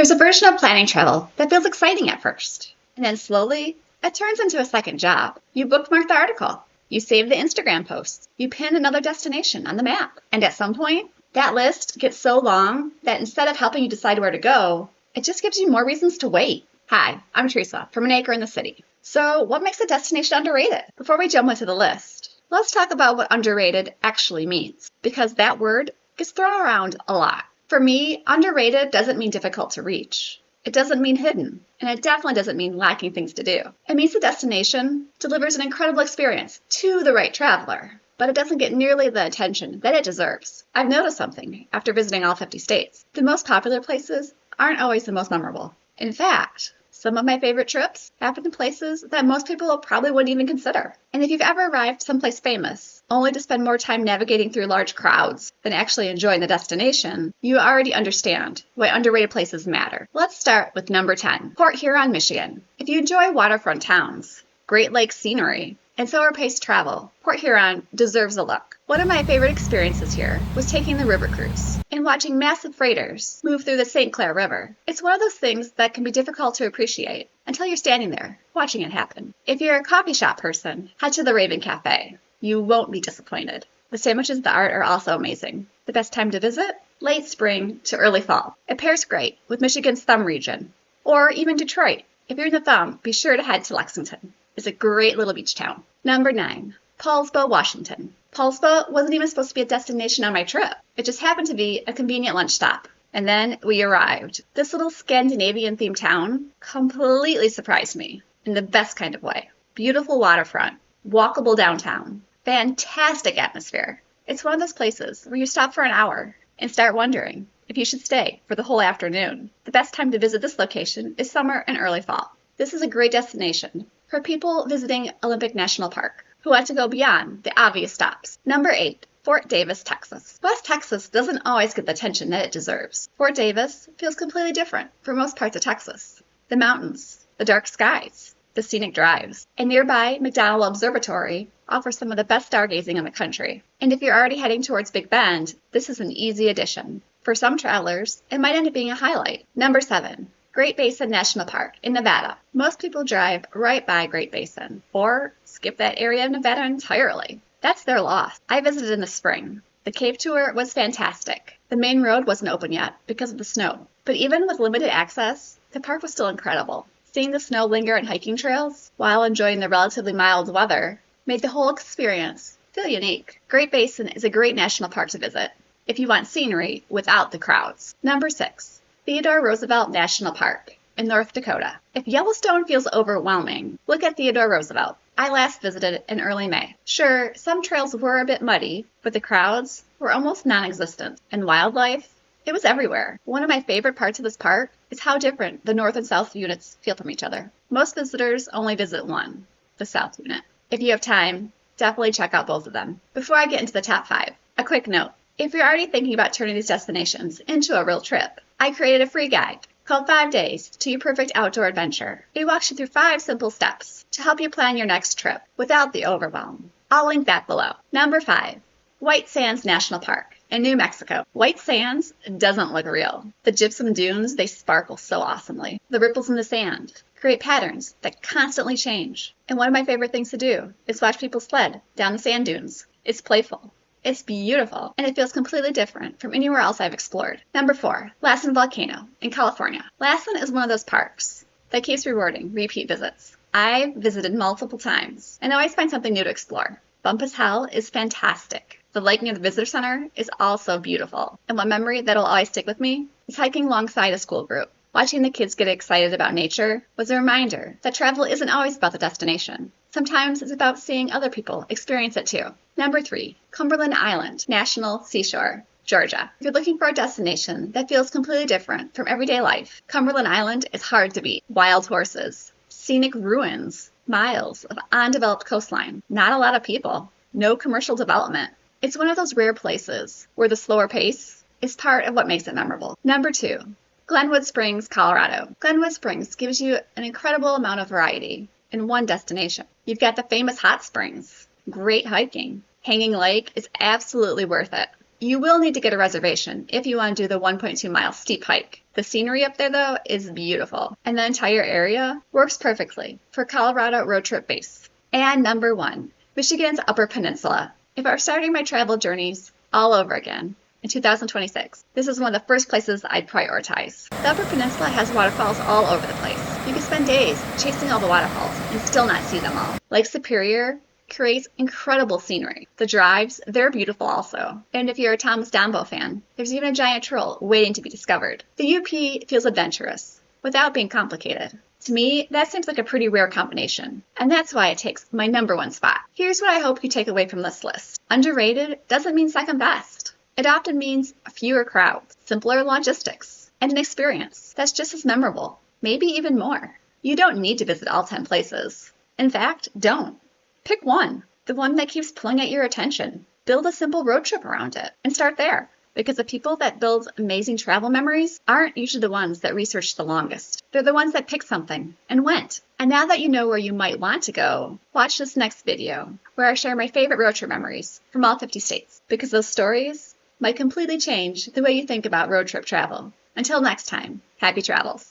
There's a version of planning travel that feels exciting at first, and then slowly it turns into a second job. You bookmark the article, you save the Instagram posts, you pin another destination on the map, and at some point, that list gets so long that instead of helping you decide where to go, it just gives you more reasons to wait. Hi, I'm Teresa from an acre in the city. So, what makes a destination underrated? Before we jump into the list, let's talk about what underrated actually means, because that word gets thrown around a lot. For me, underrated doesn't mean difficult to reach. It doesn't mean hidden, and it definitely doesn't mean lacking things to do. It means the destination delivers an incredible experience to the right traveler, but it doesn't get nearly the attention that it deserves. I've noticed something after visiting all 50 states. The most popular places aren't always the most memorable. In fact, some of my favorite trips happen in places that most people probably wouldn't even consider. And if you've ever arrived someplace famous, only to spend more time navigating through large crowds than actually enjoying the destination, you already understand why underrated places matter. Let's start with number 10, Port Huron, Michigan. If you enjoy waterfront towns, Great Lakes scenery, and slower-paced travel, Port Huron deserves a look. One of my favorite experiences here was taking the river cruise and watching massive freighters move through the St. Clair River. It's one of those things that can be difficult to appreciate until you're standing there watching it happen. If you're a coffee shop person, head to the Raven Cafe. You won't be disappointed. The sandwiches and the art are also amazing. The best time to visit? Late spring to early fall. It pairs great with Michigan's Thumb region, or even Detroit. If you're in the Thumb, be sure to head to Lexington. It's a great little beach town. Number 9, Paulsbo, Washington. Paulsbo wasn't even supposed to be a destination on my trip. It just happened to be a convenient lunch stop. And then we arrived. This little Scandinavian-themed town completely surprised me in the best kind of way. Beautiful waterfront, walkable downtown, fantastic atmosphere. It's one of those places where you stop for an hour and start wondering if you should stay for the whole afternoon. The best time to visit this location is summer and early fall. This is a great destination for people visiting Olympic National Park who want to go beyond the obvious stops. Number 8, Fort Davis, Texas. West Texas doesn't always get the attention that it deserves. Fort Davis feels completely different from most parts of Texas. The mountains, the dark skies, the scenic drives, and nearby McDonald Observatory offers some of the best stargazing in the country. And if you're already heading towards Big Bend, this is an easy addition. For some travelers, it might end up being a highlight. Number 7, Great Basin National Park in Nevada. Most people drive right by Great Basin, or skip that area of Nevada entirely. That's their loss. I visited in the spring. The cave tour was fantastic. The main road wasn't open yet because of the snow, but even with limited access, the park was still incredible. Seeing the snow linger on hiking trails while enjoying the relatively mild weather made the whole experience feel unique. Great Basin is a great national park to visit if you want scenery without the crowds. Number 6, Theodore Roosevelt National Park in North Dakota. If Yellowstone feels overwhelming, look at Theodore Roosevelt. I last visited in early May. Sure, some trails were a bit muddy, but the crowds were almost non-existent. And wildlife? It was everywhere. One of my favorite parts of this park is how different the north and south units feel from each other. Most visitors only visit one, the south unit. If you have time, definitely check out both of them. Before I get into the top 5, a quick note. If you're already thinking about turning these destinations into a real trip, I created a free guide called 5 Days to Your Perfect Outdoor Adventure. It walks you through 5 simple steps to help you plan your next trip without the overwhelm. I'll link that below. Number 5, White Sands National Park in New Mexico. White Sands doesn't look real. The gypsum dunes, they sparkle so awesomely. The ripples in the sand create patterns that constantly change. And one of my favorite things to do is watch people sled down the sand dunes. It's playful. It's beautiful, and it feels completely different from anywhere else I've explored. Number 4, Lassen Volcano in California. Lassen is one of those parks that keeps rewarding repeat visits. I've visited multiple times and always find something new to explore. Bumpass Hell is fantastic. The lake near the visitor center is also beautiful. And one memory that'll always stick with me is hiking alongside a school group. Watching the kids get excited about nature was a reminder that travel isn't always about the destination. Sometimes it's about seeing other people experience it too. Number 3, Cumberland Island National Seashore, Georgia. If you're looking for a destination that feels completely different from everyday life, Cumberland Island is hard to beat. Wild horses, scenic ruins, miles of undeveloped coastline, not a lot of people, no commercial development. It's one of those rare places where the slower pace is part of what makes it memorable. Number 2, Glenwood Springs, Colorado. Glenwood Springs gives you an incredible amount of variety in one destination. You've got the famous hot springs, great hiking. Hanging Lake is absolutely worth it. You will need to get a reservation if you want to do the 1.2-mile steep hike. The scenery up there, though, is beautiful, and the entire area works perfectly for Colorado road trip base. And number 1, Michigan's Upper Peninsula. If I were starting my travel journeys all over again in 2026, this is one of the first places I'd prioritize. The Upper Peninsula has waterfalls all over the place. You can spend days chasing all the waterfalls and still not see them all. Lake Superior creates incredible scenery. The drives, they're beautiful also. And if you're a Thomas Dombo fan, there's even a giant troll waiting to be discovered. The UP feels adventurous without being complicated. To me, that seems like a pretty rare combination, and that's why it takes my number 1 spot. Here's what I hope you take away from this list. Underrated doesn't mean second best. It often means fewer crowds, simpler logistics, and an experience that's just as memorable, maybe even more. You don't need to visit all 10 places. In fact, don't. Pick one, the one that keeps pulling at your attention. Build a simple road trip around it, and start there. Because the people that build amazing travel memories aren't usually the ones that research the longest. They're the ones that picked something and went. And now that you know where you might want to go, watch this next video where I share my favorite road trip memories from all 50 states. Because those stories might completely change the way you think about road trip travel. Until next time, happy travels.